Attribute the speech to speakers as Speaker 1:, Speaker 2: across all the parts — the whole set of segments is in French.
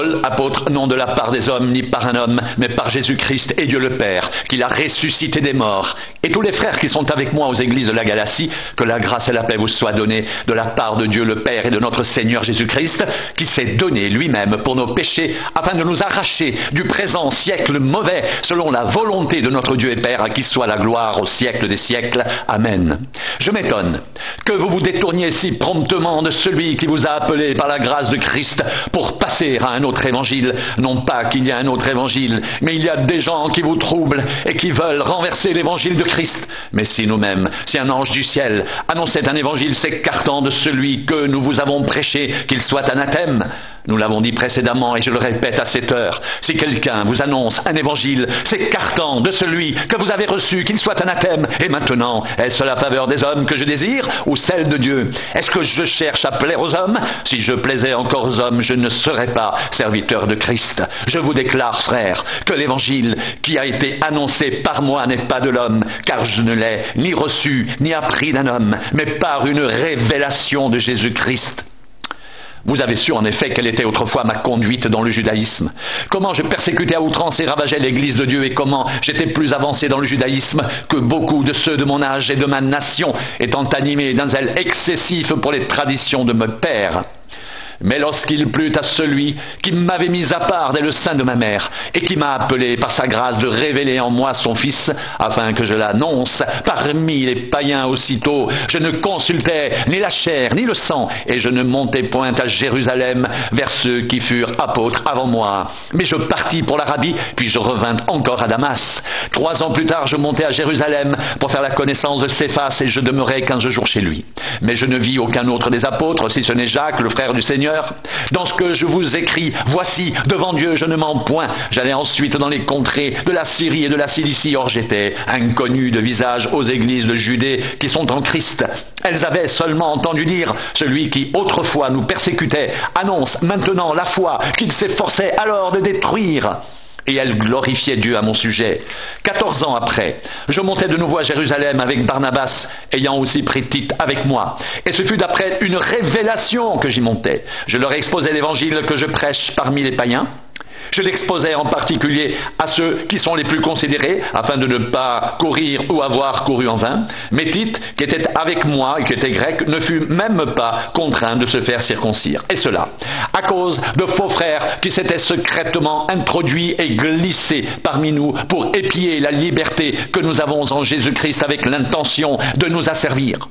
Speaker 1: Paul, apôtre, non de la part des hommes, ni par un homme, mais par Jésus-Christ et Dieu le Père, qui l'a ressuscité des morts. Et tous les frères qui sont avec moi aux églises de la Galatie, que la grâce et la paix vous soient données de la part de Dieu le Père et de notre Seigneur Jésus-Christ, qui s'est donné lui-même pour nos péchés, afin de nous arracher du présent siècle mauvais, selon la volonté de notre Dieu et Père, à qui soit la gloire au siècle des siècles. Amen. Je m'étonne que vous vous détourniez si promptement de celui qui vous a appelé par la grâce de Christ pour passer à un autre évangile. Non pas qu'il y a un autre évangile, mais il y a des gens qui vous troublent et qui veulent renverser l'évangile de Christ. Mais si nous-mêmes, si un ange du ciel annonçait un évangile s'écartant de celui que nous vous avons prêché, qu'il soit anathème. Nous l'avons dit précédemment et je le répète à cette heure, si quelqu'un vous annonce un évangile s'écartant de celui que vous avez reçu, qu'il soit anathème. Et maintenant, est-ce la faveur des hommes que je désire ou celle de Dieu? Est-ce que je cherche à plaire aux hommes? Si je plaisais encore aux hommes, je ne serais pas serviteur de Christ. Je vous déclare, frères, que l'évangile qui a été annoncé par moi n'est pas de l'homme, car je ne l'ai ni reçu ni appris d'un homme, mais par une révélation de Jésus-Christ. Vous avez su en effet quelle était autrefois ma conduite dans le judaïsme, comment je persécutais à outrance et ravageais l'église de Dieu, et comment j'étais plus avancé dans le judaïsme que beaucoup de ceux de mon âge et de ma nation, étant animés d'un zèle excessif pour les traditions de mes pères. Mais lorsqu'il plut à celui qui m'avait mis à part dès le sein de ma mère, et qui m'a appelé par sa grâce de révéler en moi son Fils, afin que je l'annonce parmi les païens aussitôt, je ne consultais ni la chair ni le sang, et je ne montais point à Jérusalem vers ceux qui furent apôtres avant moi. Mais je partis pour l'Arabie, puis je revins encore à Damas. 3 ans plus tard, je montai à Jérusalem pour faire la connaissance de Céphas, et je demeurai 15 jours chez lui. Mais je ne vis aucun autre des apôtres, si ce n'est Jacques, le frère du Seigneur. Dans ce que je vous écris, voici, devant Dieu, je ne mens point. J'allais ensuite dans les contrées de la Syrie et de la Cilicie. Or j'étais inconnu de visage aux églises de Judée qui sont en Christ. Elles avaient seulement entendu dire, celui qui autrefois nous persécutait annonce maintenant la foi qu'il s'efforçait alors de détruire. Et elle glorifiait Dieu à mon sujet. 14 ans après, je montais de nouveau à Jérusalem avec Barnabas, ayant aussi pris Tite avec moi. Et ce fut d'après une révélation que j'y montais. Je leur exposais l'évangile que je prêche parmi les païens. Je l'exposais en particulier à ceux qui sont les plus considérés, afin de ne pas courir ou avoir couru en vain. Mais Tite, qui était avec moi et qui était grec, ne fut même pas contraint de se faire circoncire. Et cela, à cause de faux frères qui s'étaient secrètement introduits et glissés parmi nous pour épier la liberté que nous avons en Jésus-Christ avec l'intention de nous asservir.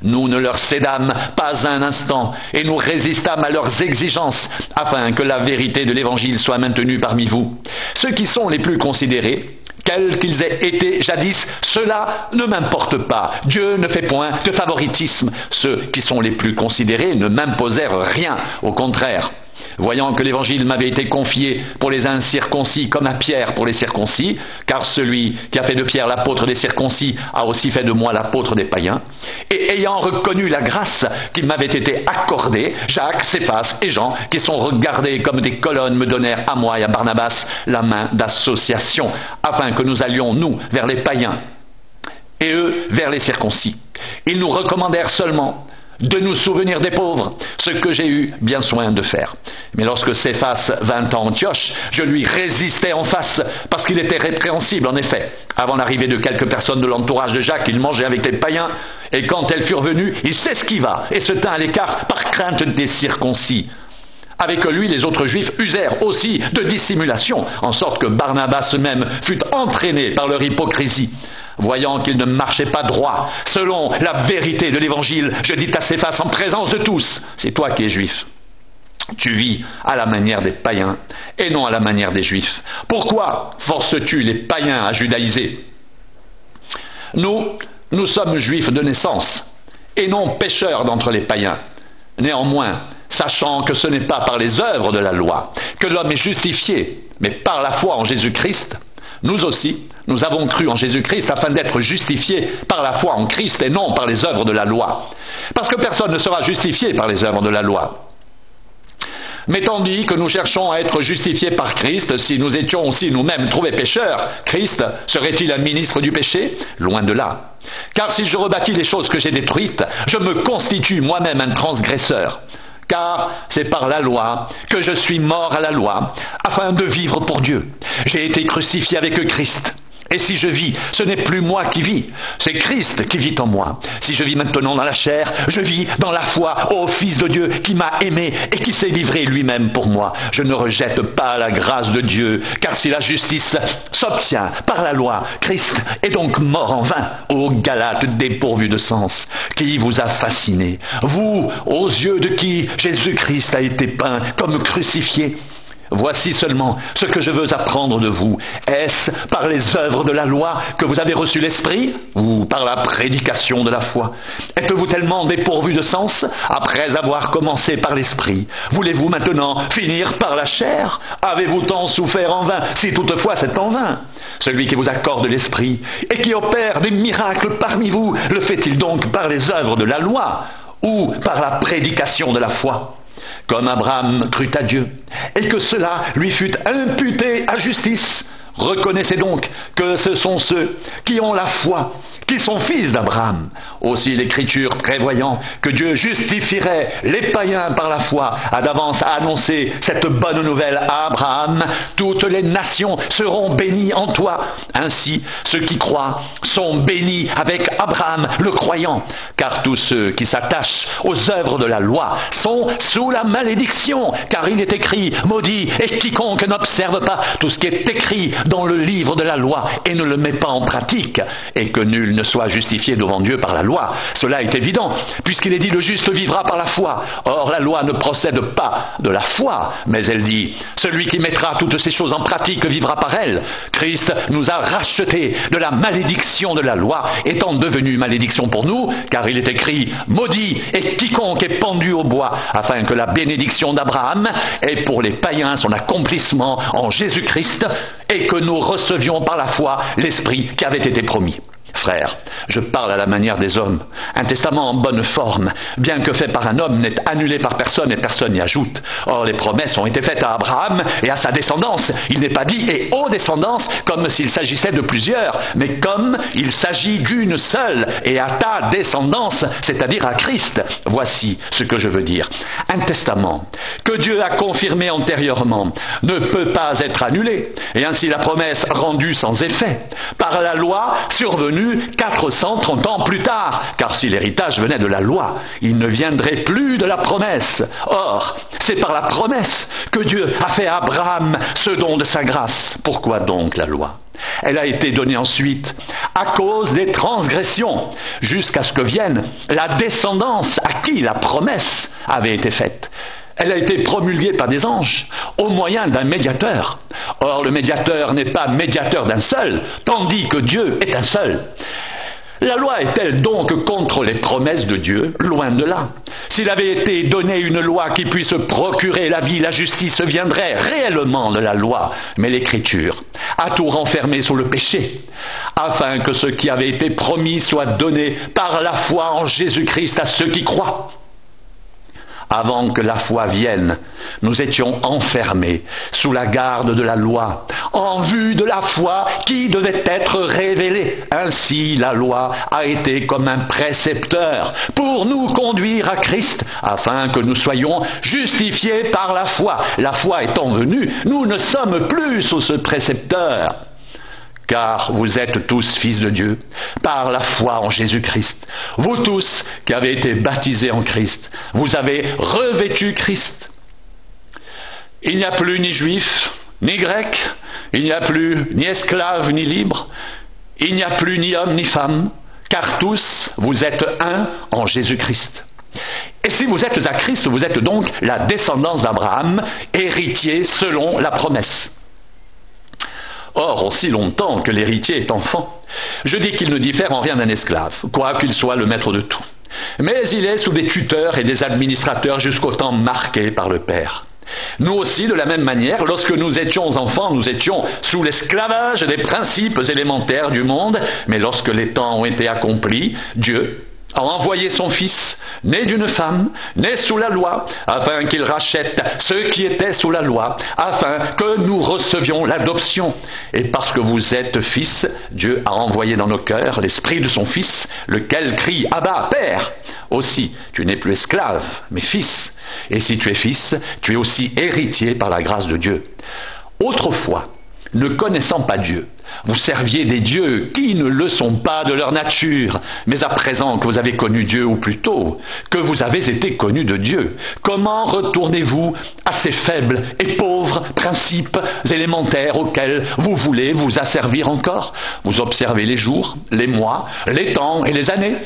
Speaker 1: Nous ne leur cédâmes pas un instant et nous résistâmes à leurs exigences afin que la vérité de l'Évangile soit maintenue parmi vous. Ceux qui sont les plus considérés, quels qu'ils aient été jadis, cela ne m'importe pas. Dieu ne fait point de favoritisme. Ceux qui sont les plus considérés ne m'imposèrent rien, au contraire. Voyant que l'évangile m'avait été confié pour les incirconcis comme à Pierre pour les circoncis, car celui qui a fait de Pierre l'apôtre des circoncis a aussi fait de moi l'apôtre des païens, et ayant reconnu la grâce qui m'avait été accordée, Jacques, Céphas et Jean, qui sont regardés comme des colonnes, me donnèrent à moi et à Barnabas la main d'association, afin que nous allions, nous, vers les païens, et eux, vers les circoncis. Ils nous recommandèrent seulement de nous souvenir des pauvres, ce que j'ai eu bien soin de faire. Mais lorsque Céphas vint à Antioche, je lui résistais en face, parce qu'il était répréhensible en effet. Avant l'arrivée de quelques personnes de l'entourage de Jacques, il mangeait avec les païens, et quand elles furent venues, il s'esquiva et se tint à l'écart par crainte des circoncis. Avec lui, les autres juifs usèrent aussi de dissimulation, en sorte que Barnabas même fut entraîné par leur hypocrisie. Voyant qu'il ne marchait pas droit, selon la vérité de l'Évangile, je dis à Céphas en présence de tous, c'est toi qui es juif. Tu vis à la manière des païens et non à la manière des juifs. Pourquoi forces-tu les païens à judaïser? Nous sommes juifs de naissance et non pécheurs d'entre les païens. Néanmoins, sachant que ce n'est pas par les œuvres de la loi que l'homme est justifié, mais par la foi en Jésus-Christ, nous aussi, nous avons cru en Jésus-Christ afin d'être justifiés par la foi en Christ et non par les œuvres de la loi. Parce que personne ne sera justifié par les œuvres de la loi. Mais tandis que nous cherchons à être justifiés par Christ, si nous étions aussi nous-mêmes trouvés pécheurs, Christ serait-il un ministre du péché? Loin de là. Car si je rebâtis les choses que j'ai détruites, je me constitue moi-même un transgresseur. car c'est par la loi que je suis mort à la loi, afin de vivre pour Dieu. J'ai été crucifié avec Christ. Et si je vis, ce n'est plus moi qui vis, c'est Christ qui vit en moi. Si je vis maintenant dans la chair, je vis dans la foi au Fils de Dieu qui m'a aimé et qui s'est livré lui-même pour moi. Je ne rejette pas la grâce de Dieu, car si la justice s'obtient par la loi, Christ est donc mort en vain. Ô Galates dépourvus de sens, qui vous a fasciné, vous, aux yeux de qui Jésus-Christ a été peint comme crucifié. Voici seulement ce que je veux apprendre de vous. Est-ce par les œuvres de la loi que vous avez reçu l'Esprit, ou par la prédication de la foi? Êtes-vous tellement dépourvus de sens après avoir commencé par l'Esprit? Voulez-vous maintenant finir par la chair? Avez-vous tant souffert en vain, si toutefois c'est en vain? Celui qui vous accorde l'Esprit et qui opère des miracles parmi vous, le fait-il donc par les œuvres de la loi ou par la prédication de la foi? Comme Abraham crut à Dieu, et que cela lui fut imputé à justice. Reconnaissez donc que ce sont ceux qui ont la foi, qui sont fils d'Abraham. Aussi l'Écriture, prévoyant que Dieu justifierait les païens par la foi, a d'avance annoncé cette bonne nouvelle à Abraham. Toutes les nations seront bénies en toi. Ainsi, ceux qui croient sont bénis avec Abraham le croyant. Car tous ceux qui s'attachent aux œuvres de la loi sont sous la malédiction. Car il est écrit, maudit est quiconque n'observe pas tout ce qui est écrit dans le livre de la loi et ne le met pas en pratique, et que nul ne soit justifié devant Dieu par la loi. Cela est évident, puisqu'il est dit le juste vivra par la foi. Or la loi ne procède pas de la foi, mais elle dit celui qui mettra toutes ces choses en pratique vivra par elles. Christ nous a rachetés de la malédiction de la loi, étant devenu malédiction pour nous, car il est écrit maudit est quiconque est pendu au bois, afin que la bénédiction d'Abraham ait pour les païens son accomplissement en Jésus-Christ, et que nous recevions par la foi l'Esprit qui avait été promis. Frères, je parle à la manière des hommes. Un testament en bonne forme, bien que fait par un homme, n'est annulé par personne et personne n'y ajoute. Or, les promesses ont été faites à Abraham et à sa descendance. Il n'est pas dit « et aux descendances » comme s'il s'agissait de plusieurs, mais comme il s'agit d'une seule et à ta descendance, c'est-à-dire à Christ. Voici ce que je veux dire. Un testament que Dieu a confirmé antérieurement ne peut pas être annulé, et ainsi la promesse rendue sans effet. Par la loi survenue 430 ans plus tard, car si l'héritage venait de la loi, il ne viendrait plus de la promesse. Or, c'est par la promesse que Dieu a fait à Abraham ce don de sa grâce. Pourquoi donc la loi? Elle a été donnée ensuite à cause des transgressions, jusqu'à ce que vienne la descendance à qui la promesse avait été faite. Elle a été promulguée par des anges, au moyen d'un médiateur. Or, le médiateur n'est pas médiateur d'un seul, tandis que Dieu est un seul. La loi est-elle donc contre les promesses de Dieu? Loin de là. S'il avait été donné une loi qui puisse procurer la vie, la justice viendrait réellement de la loi. Mais l'Écriture a tout renfermé sous le péché, afin que ce qui avait été promis soit donné par la foi en Jésus-Christ à ceux qui croient. Avant que la foi vienne, nous étions enfermés sous la garde de la loi, en vue de la foi qui devait être révélée. Ainsi, la loi a été comme un précepteur pour nous conduire à Christ, afin que nous soyons justifiés par la foi. La foi étant venue, nous ne sommes plus sous ce précepteur. Car vous êtes tous fils de Dieu, par la foi en Jésus-Christ. Vous tous qui avez été baptisés en Christ, vous avez revêtu Christ. Il n'y a plus ni juif, ni grec, il n'y a plus ni esclave, ni libre, il n'y a plus ni homme, ni femme, car tous vous êtes un en Jésus-Christ. Et si vous êtes à Christ, vous êtes donc la descendance d'Abraham, héritier selon la promesse. Or, aussi longtemps que l'héritier est enfant, je dis qu'il ne diffère en rien d'un esclave, quoiqu'il soit le maître de tout. Mais il est sous des tuteurs et des administrateurs jusqu'au temps marqué par le Père. Nous aussi, de la même manière, lorsque nous étions enfants, nous étions sous l'esclavage des principes élémentaires du monde, mais lorsque les temps ont été accomplis, Dieu a envoyé son Fils, né d'une femme, né sous la loi, afin qu'il rachète ceux qui étaient sous la loi, afin que nous recevions l'adoption. Et parce que vous êtes fils, Dieu a envoyé dans nos cœurs l'esprit de son Fils, lequel crie « Abba, Père !» Aussi, tu n'es plus esclave, mais fils. Et si tu es fils, tu es aussi héritier par la grâce de Dieu. Autrefois, ne connaissant pas Dieu, vous serviez des dieux qui ne le sont pas de leur nature. Mais à présent que vous avez connu Dieu, ou plutôt que vous avez été connus de Dieu, comment retournez-vous à ces faibles et pauvres principes élémentaires auxquels vous voulez vous asservir encore? Vous observez les jours, les mois, les temps et les années.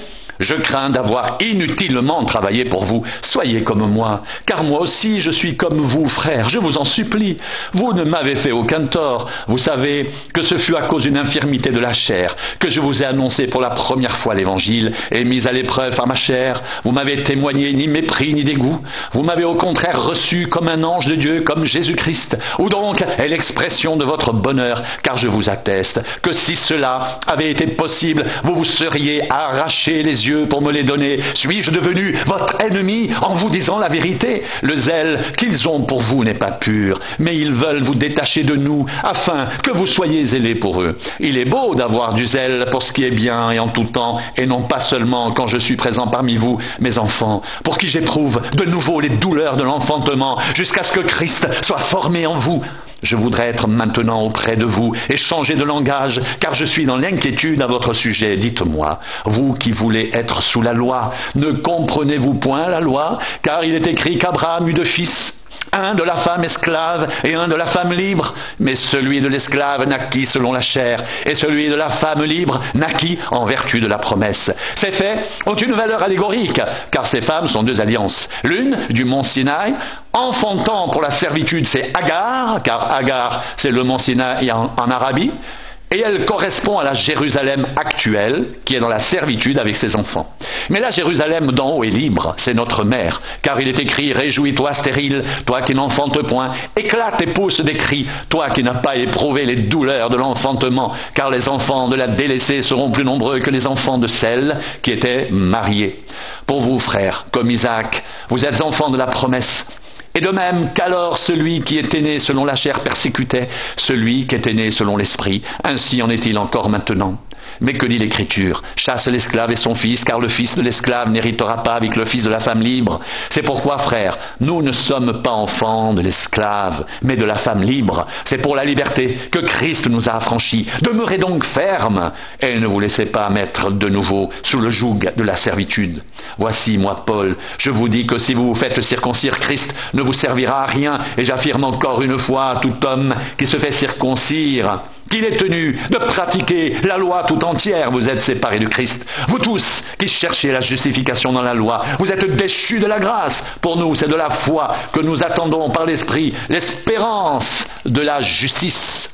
Speaker 1: Je crains d'avoir inutilement travaillé pour vous. Soyez comme moi, car moi aussi je suis comme vous, frères. Je vous en supplie. Vous ne m'avez fait aucun tort. Vous savez que ce fut à cause d'une infirmité de la chair que je vous ai annoncé pour la première fois l'Évangile et mis à l'épreuve par ma chair. Vous m'avez témoigné ni mépris ni dégoût. Vous m'avez au contraire reçu comme un ange de Dieu, comme Jésus-Christ. Où donc est l'expression de votre bonheur? Car je vous atteste que si cela avait été possible, vous vous seriez arraché les yeux pour me les donner. Suis-je devenu votre ennemi en vous disant la vérité? Le zèle qu'ils ont pour vous n'est pas pur, mais ils veulent vous détacher de nous afin que vous soyez zélés pour eux. Il est beau d'avoir du zèle pour ce qui est bien et en tout temps, et non pas seulement quand je suis présent parmi vous, mes enfants, pour qui j'éprouve de nouveau les douleurs de l'enfantement, jusqu'à ce que Christ soit formé en vous. Je voudrais être maintenant auprès de vous et changer de langage, car je suis dans l'inquiétude à votre sujet. Dites-moi, vous qui voulez être sous la loi, ne comprenez-vous point la loi? Car il est écrit qu'Abraham eut deux fils, un de la femme esclave et un de la femme libre. Mais celui de l'esclave naquit selon la chair, et celui de la femme libre naquit en vertu de la promesse. Ces faits ont une valeur allégorique, car ces femmes sont deux alliances. L'une du mont Sinaï, enfantant pour la servitude, c'est Agar, car Agar, c'est le mont Sinaï en Arabie, et elle correspond à la Jérusalem actuelle, qui est dans la servitude avec ses enfants. Mais la Jérusalem d'en haut est libre, c'est notre mère, car il est écrit « Réjouis-toi stérile, toi qui n'enfantes point, éclate et pousse des cris, toi qui n'as pas éprouvé les douleurs de l'enfantement, car les enfants de la délaissée seront plus nombreux que les enfants de celle qui était mariée. » Pour vous, frères, comme Isaac, vous êtes enfants de la promesse. Et de même qu'alors celui qui était né selon la chair persécutait celui qui était né selon l'esprit, ainsi en est-il encore maintenant. Mais que dit l'Écriture? Chasse l'esclave et son fils, car le fils de l'esclave n'héritera pas avec le fils de la femme libre. C'est pourquoi, frères, nous ne sommes pas enfants de l'esclave, mais de la femme libre. C'est pour la liberté que Christ nous a affranchis. Demeurez donc fermes, et ne vous laissez pas mettre de nouveau sous le joug de la servitude. Voici, moi, Paul, je vous dis que si vous vous faites circoncire, Christ ne vous servira à rien, et j'affirme encore une fois à tout homme qui se fait circoncire qu'il est tenu de pratiquer la loi tout entière. Vous êtes séparés de Christ. Vous tous qui cherchez la justification dans la loi, vous êtes déchus de la grâce. Pour nous, c'est de la foi que nous attendons par l'Esprit l'espérance de la justice.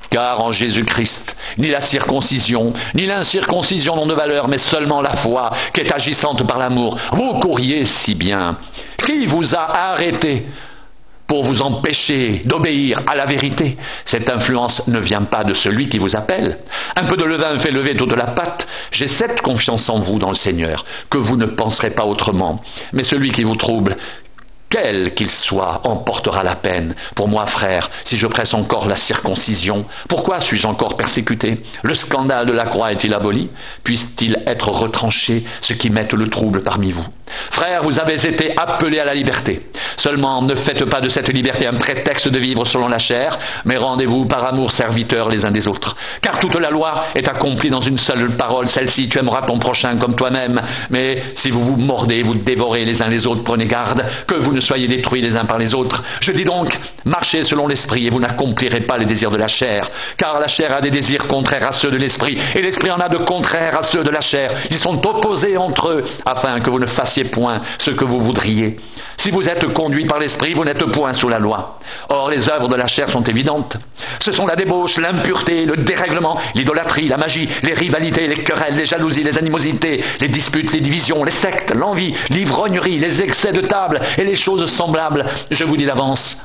Speaker 1: Car en Jésus-Christ, ni la circoncision, ni l'incirconcision n'ont de valeur, mais seulement la foi qui est agissante par l'amour. Vous courriez si bien. Qui vous a arrêté pour vous empêcher d'obéir à la vérité? Cette influence ne vient pas de celui qui vous appelle. Un peu de levain fait lever toute la pâte. J'ai cette confiance en vous dans le Seigneur, que vous ne penserez pas autrement. Mais celui qui vous trouble, quel qu'il soit, en portera la peine. Pour moi, frère, si je presse encore la circoncision, pourquoi suis-je encore persécuté? Le scandale de la croix est-il aboli? Puisse-t-il être retranché, ce qui mette le trouble parmi vous? Frères, vous avez été appelés à la liberté. Seulement, ne faites pas de cette liberté un prétexte de vivre selon la chair, mais rendez-vous par amour serviteurs les uns des autres. Car toute la loi est accomplie dans une seule parole, celle-ci: tu aimeras ton prochain comme toi-même. Mais si vous vous mordez, vous dévorez les uns les autres, prenez garde que vous ne soyez détruits les uns par les autres. Je dis donc, marchez selon l'esprit et vous n'accomplirez pas les désirs de la chair. Car la chair a des désirs contraires à ceux de l'esprit, et l'esprit en a de contraires à ceux de la chair. Ils sont opposés entre eux, afin que vous ne fassiez point ce que vous voudriez. Si vous êtes conduits par l'esprit, vous n'êtes point sous la loi. Or, les œuvres de la chair sont évidentes. Ce sont la débauche, l'impureté, le dérèglement, l'idolâtrie, la magie, les rivalités, les querelles, les jalousies, les animosités, les disputes, les divisions, les sectes, l'envie, l'ivrognerie, les excès de table et les choses semblables. Je vous dis d'avance,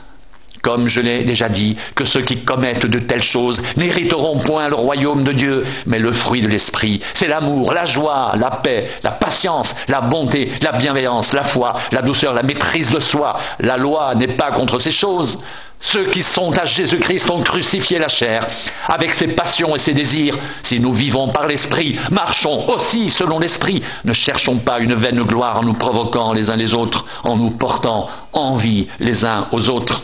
Speaker 1: comme je l'ai déjà dit, que ceux qui commettent de telles choses n'hériteront point le royaume de Dieu. Mais le fruit de l'esprit, c'est l'amour, la joie, la paix, la patience, la bonté, la bienveillance, la foi, la douceur, la maîtrise de soi. La loi n'est pas contre ces choses. Ceux qui sont à Jésus-Christ ont crucifié la chair, avec ses passions et ses désirs. Si nous vivons par l'Esprit, marchons aussi selon l'Esprit. Ne cherchons pas une vaine gloire en nous provoquant les uns les autres, en nous portant envie les uns aux autres.